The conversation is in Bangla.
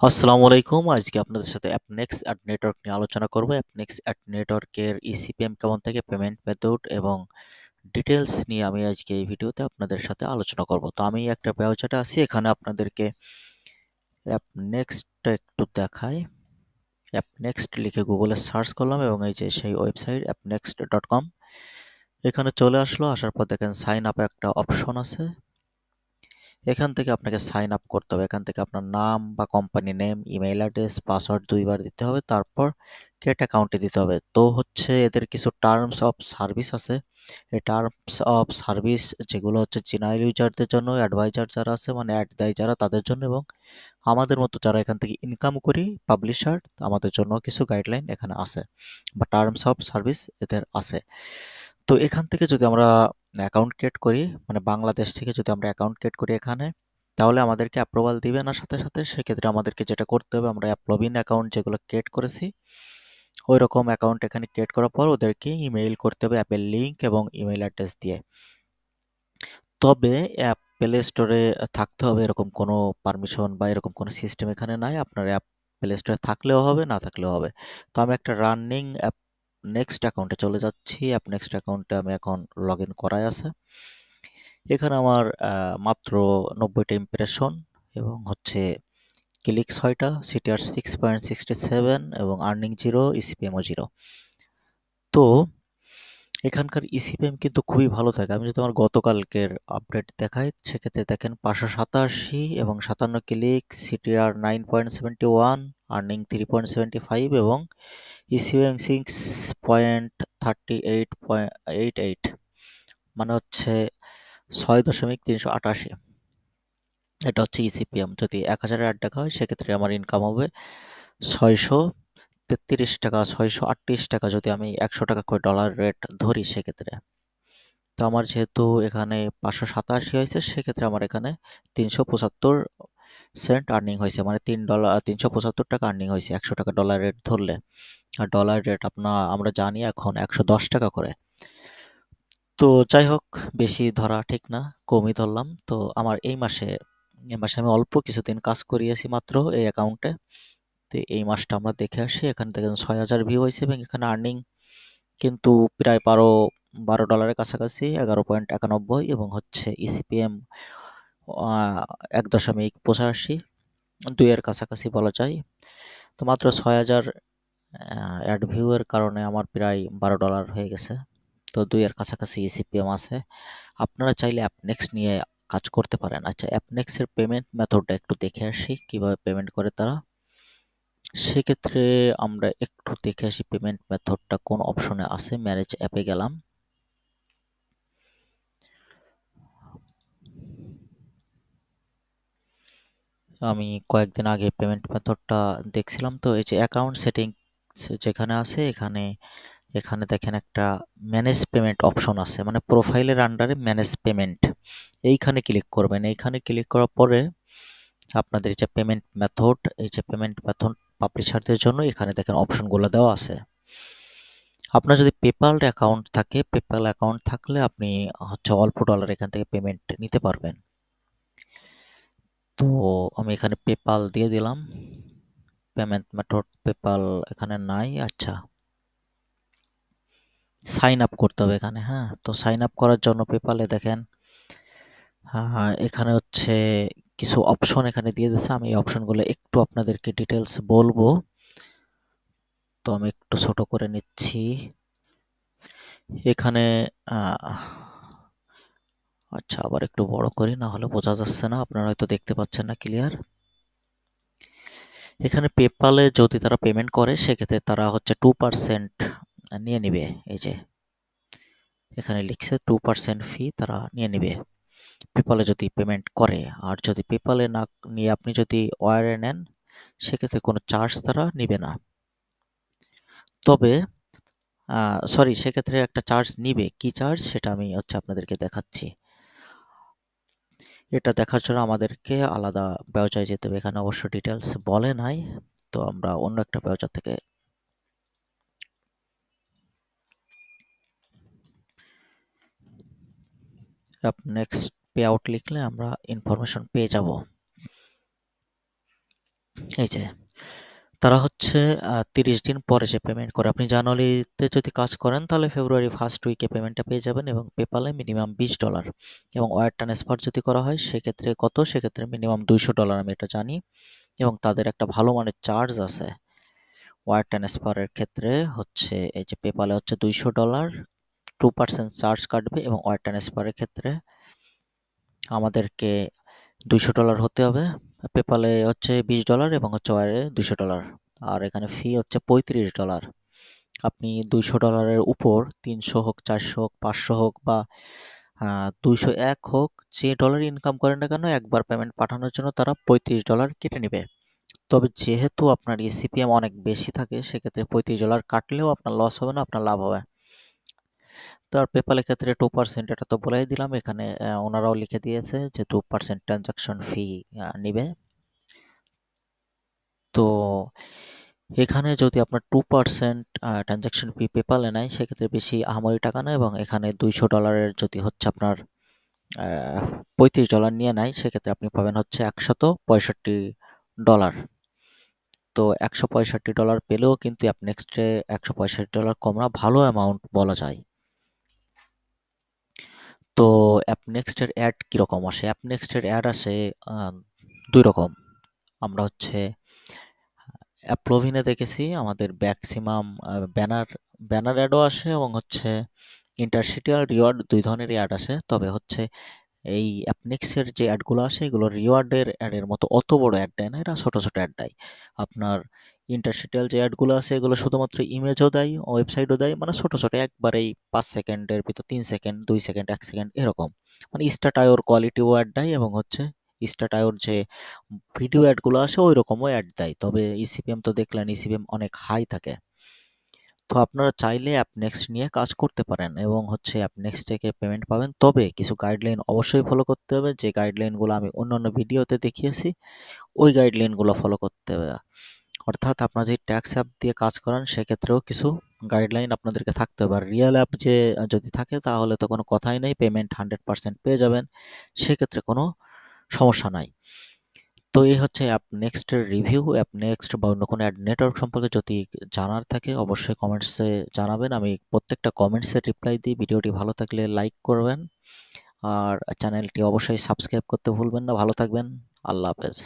আসসালামু আলাইকুম। আজকে আপনাদের সাথে appnext নেটওয়ার্ক নিয়ে আলোচনা করব। appnext নেটওয়ার্কের ইসিপিএম কেমন থাকে, পেমেন্ট মেথড এবং ডিটেলস নিয়ে আমি আজকে এই ভিডিওতে আপনাদের সাথে আলোচনা করব। তো আমি একটা ব্রাউজারে আছি, এখানে আপনাদেরকে appnext একটু দেখাই। appnext লিখে গুগলে সার্চ করলাম এবং এই যে সেই ওয়েবসাইট appnext.com এখানে চলে আসলো। আসার পর দেখেন সাইন আপ একটা অপশন আছে। এখান থেকে আপনাকে সাইন আপ করতে হবে। এখান থেকে আপনার নাম বা company name, email address, password ২ বার দিতে হবে। তারপর গেট অ্যাকাউন্টে দিতে হবে। তো হচ্ছে এদের কিছু টার্মস অফ সার্ভিস আছে। এই টার্মস অফ সার্ভিস যেগুলো হচ্ছে জেনারেল ইউজারদের জন্য, অ্যাডভাইজার যারা আছে মানে অ্যাড দেয় যারা তাদের জন্য, এবং আমাদের মতো যারা এখান থেকে ইনকাম করি পাবলিশার আমাদের জন্য কিছু গাইডলাইন এখানে আছে বা টার্মস অফ সার্ভিস এদের আছে। তো এখান থেকে যদি আমরা অ্যাকাউন্ট ক্রিয়েট করি, মানে বাংলাদেশ থেকে যদি আমরা অ্যাকাউন্ট ক্রিয়েট করি এখানে, তাহলে আমাদেরকে অ্যাপ্রুভাল দিবে না সাথে সাথে। সেক্ষেত্রে আমাদেরকে যেটা করতে হবে, আমরা লগইন অ্যাকাউন্ট যেগুলো ক্রিয়েট করেছি ওই রকম অ্যাকাউন্ট এখানে ক্রিয়েট করার পর ওদেরকে ইমেইল করতে হবে অ্যাপের লিঙ্ক এবং ইমেইল অ্যাড্রেস দিয়ে। তবে অ্যাপ প্লে স্টোরে থাকতে হবে এরকম কোনো পারমিশন বা এরকম কোনো সিস্টেম এখানে নাই। আপনার অ্যাপ প্লে স্টোরে থাকলেও হবে, না থাকলেও হবে। তো আমি একটা রানিং অ্যাপ নেক্সট অ্যাকাউন্টে চলে যাচ্ছি। অ্যাপ নেক্সট অ্যাকাউন্টে আমি এখন লগ ইন করাই আছে। এখানে আমার মাত্র ৯০টা ইমপ্রেশন এবং হচ্ছে ক্লিক ৬টা, সিটিআর 6.67 এবং আর্নিং 0, ইসিপিএমও 0। তো এখানকার ইসিপিএম কিন্তু খুবই ভালো থাকে। আমি যদি আমার গতকালকের আপডেট দেখাই, সেক্ষেত্রে দেখেন ৫৮৭ এবং ৫৭ ক্লিক, সিটিআর 9.71, আর্নিং 3.75 এবং ইসিপিএম 6.38.88, মানে হচ্ছে ৬.৩৮৮। এটা হচ্ছে ইসিপিএম। যদি ১,০০০ অ্যাড টাকা হয় সেক্ষেত্রে আমার ইনকাম হবে ৬৩৩ টাকা, ৬৩৮ টাকা যদি আমি ১০০ টাকা করে ডলার রেট ধরি সেক্ষেত্রে। তো আমার যেহেতু এখানে ৫৮৭ হয়েছে, সেক্ষেত্রে আমার এখানে ৩৭৫ সেন্ট আর্নিং হয়েছে, মানে $৩ ৩৭৫ টাকা আর্নিং হয়েছে ১০০ টাকা ডলার রেট ধরলে। আর ডলার রেট আমরা জানি এখন ১১০ টাকা করে। তো যাই হোক, বেশি ধরা ঠিক না, কমই ধরলাম। তো আমার এই মাসে আমি অল্প কিছুদিন কাজ করিয়েছি মাত্র এই অ্যাকাউন্টে। তো এই মাসটা আমরা দেখে আসি। এখানে দেখেন ৬,০০০ ভিউ হয়েছে এবং এখানে আর্নিং কিন্তু প্রায় $১২ কাছাকাছি, ১১.৯১ এবং হচ্ছে ইসিপিএম ১.৮৫, ২ এর কাছাকাছি বলা যায়। তো মাত্র ৬,০০০ অ্যাড ভিউ এর কারণে আমার প্রায় $১২ হয়ে গেছে। তো ২ এর কাছাকাছি ইসিপিএম আছে। আপনারা চাইলে অ্যাপনেক্সট নিয়ে কাজ করতে পারেন। আচ্ছা, অ্যাপনেক্সট এর পেমেন্ট মেথডটা একটু দেখে আসি কিভাবে পেমেন্ট করে তারা। সেক্ষেত্রে আমরা একটু দেখে আসি পেমেন্ট মেথডটা কোন অপশনে আছে। ম্যানেজ অ্যাপে গেলাম। আমি কয়েকদিন আগে পেমেন্ট মেথডটা দেখছিলাম। তো এই যে অ্যাকাউন্ট সেটিংস যেখানে আছে, এখানে এখানে দেখেন একটা ম্যানেজ পেমেন্ট অপশন আছে, মানে প্রোফাইলের আন্ডারে ম্যানেজ পেমেন্ট। এইখানে ক্লিক করবেন। এইখানে ক্লিক করার পরে আপনাদের যে পেমেন্ট মেথড, এই যে পেমেন্ট মেথড পাবলিশারদের জন্য এখানে দেখেন অপশনগুলো দেওয়া আছে। আপনার যদি পেপাল অ্যাকাউন্ট থাকে, পেপাল অ্যাকাউন্ট থাকলে আপনি হচ্ছে অল্প ডলার এখান থেকে পেমেন্ট নিতে পারবেন। তো আমি এখানে পেপাল দিয়ে দিলাম। পেমেন্ট মেথড পেপাল এখানে নাই। আচ্ছা, সাইন আপ করতে হবে এখানে। হ্যাঁ, তো সাইন আপ করার জন্য পেপালে দেখেন এখানে হচ্ছে কিছু অপশন এখানে দিয়ে দিচ্ছে। আমি এই অপশনগুলো একটু আপনাদেরকে ডিটেলস বলবো। তো আমি একটু ছোট করে নিচ্ছি এখানে। আহ, আচ্ছা, আবার একটু বড় করি, না হলে বোঝা যাচ্ছে না, আপনারা হয়তো দেখতে পাচ্ছেন না ক্লিয়ার। এখানে পেপালে যদি তারা পেমেন্ট করে সেক্ষেত্রে তারা হচ্ছে 2% নিয়ে নিবে। এই যে এখানে লিখছে 2% ফি তারা নিয়ে নিবে পেপালে যদি পেমেন্ট করে। আর যদি পেপালে না নিয়ে আপনি যদি ওয়্যারে নেন সেক্ষেত্রে কোনো চার্জ তারা নিবে না। তবে সরি, সেক্ষেত্রে একটা চার্জ নিবে। কি চার্জ সেটা আমি হচ্ছে আপনাদেরকে দেখাচ্ছি। এটা দেখার জন্য আমাদেরকে আলাদা ব্রাউজারে যেতে হবে। এখানে অবশ্য ডিটেলস বলে নাই, তো আমরা অন্য একটা ব্রাউজার থেকে নেক্সট পে আউট লিখলে আমরা ইনফরমেশন পেয়ে যাব। এই যে তারা হচ্ছে 30 দিন পরে সে পেমেন্ট করে। আপনি জানুয়ারিতে যদি কাজ করেন তাহলে ফেব্রুয়ারি ফার্স্ট উইকে পেমেন্টটা পেয়ে যাবেন এবং পেপালে মিনিমাম $20 এবং ওয়্যার ট্রান্সফার যদি করা হয় সেক্ষেত্রে কত? সেক্ষেত্রে মিনিমাম $200 আমি এটা জানি এবং তাদের একটা ভালো মানের চার্জ আছে। ওয়্যার ট্রান্সফারের ক্ষেত্রে হচ্ছে এই যে পেপালে হচ্ছে $200 2% চার্জ কাটবে এবং ওয়্যার ট্রান্সফারের ক্ষেত্রে আমাদেরকে $200 হতে হবে। পেপালে হচ্ছে $20 এবং হচ্ছে ওয়্যারে $200 আর এখানে ফি হচ্ছে $35। আপনি $200 উপর 300 হোক, 400 হোক, 500 হোক বা 201 হোক, যে ডলার ইনকাম করেন না কেন একবার পেমেন্ট পাঠানোর জন্য তারা $35 কেটে নেবে। তবে যেহেতু আপনার ইসিপিএম অনেক বেশি থাকে সেক্ষেত্রে $35 কাটলেও আপনার লস হবে না, আপনার লাভ হবে। তো আর পেপালের ক্ষেত্রে 2% এটা তো বলেই দিলাম, এখানে ওনারাও লিখে দিয়েছে যে 2% ট্রানজাকশন ফি নিবে। তো এখানে যদি আপনার 2% ট্রানজাকশন ফি পেপালে নেয় সেক্ষেত্রে বেশি আহামরি টাকা নেয় এবং এখানে $200 যদি হচ্ছে আপনার $35 নিয়ে নেয় সেক্ষেত্রে আপনি পাবেন হচ্ছে $165। তো $165 পেলেও কিন্তু অ্যাপনেক্সটে $165 কম না, ভালো অ্যামাউন্ট বলা যায়। তো অ্যাপনেক্সটের অ্যাড কীরকম আসে? অ্যাপনেক্সটের অ্যাড আসে দুই রকম। আমরা হচ্ছে অ্যাপ্লোভিনে দেখেছি আমাদের ম্যাক্সিমাম ব্যানার ব্যানার অ্যাডও আসে এবং হচ্ছে ইন্টারস্টিটিয়াল রিওয়ার্ড দুই ধরনেরই অ্যাড আসে। তবে হচ্ছে এই অ্যাপনেক্সের যে অ্যাডগুলো আসে এগুলো রিওয়ার্ডের অ্যাডের মতো অত বড় অ্যাড দেয় না, এরা ছোট ছোট অ্যাড দেয়। আপনার ইন্টারস্টিটিয়াল যে অ্যাডগুলো আছে এগুলো শুধুমাত্র ইমেজও দেয়, ওয়েবসাইটও দেয়, মানে ছোট ছোট একবারেই 5 সেকেন্ডের ভিতর, 3 সেকেন্ড, 2 সেকেন্ড, 1 সেকেন্ড এরকম। মানে স্ট্যাটায়োর কোয়ালিটিও অ্যাড দেয় এবং হচ্ছে স্ট্যাটায়োর যে ভিডিও অ্যাডগুলো আসে ওই রকমও অ্যাড দেয়। তবে ইসিপিএম তো দেখলেন, ইসিপিএম অনেক হাই থাকে। তো আপনারা চাইলে অ্যাপনেক্সট নিয়ে কাজ করতে পারেন এবং হচ্ছে অ্যাপনেক্সট থেকে পেমেন্ট পাবেন। তবে কিছু গাইডলাইন অবশ্যই ফলো করতে হবে, যে গাইডলাইনগুলো আমি অন্যান্য ভিডিওতে দেখিয়েছি ওই গাইডলাইনগুলো ফলো করতে হবে। অর্থাৎ আপনারা যদি ট্যাক্স অ্যাপ দিয়ে কাজ করেন সেক্ষেত্রেও কিছু গাইডলাইন আপনাদেরকে থাকতে হবে। আর রিয়েল অ্যাপ যে যদি থাকে তাহলে তো কোনো কথাই নেই, পেমেন্ট 100% পেয়ে যাবেন, সেক্ষেত্রে কোনো সমস্যা নাই। তো এই হচ্ছে অ্যাপনেক্সটের রিভিউ। অ্যাপনেক্সট বা অন্য কোনো অ্যাড নেটওয়ার্ক সম্পর্কে যদি জানার থাকে অবশ্যই কমেন্টসে জানাবেন, আমি প্রত্যেকটা কমেন্টসের রিপ্লাই দিই। ভিডিওটি ভালো থাকলে লাইক করবেন আর চ্যানেলটি অবশ্যই সাবস্ক্রাইব করতে ভুলবেন না। ভালো থাকবেন, আল্লাহ হাফেজ।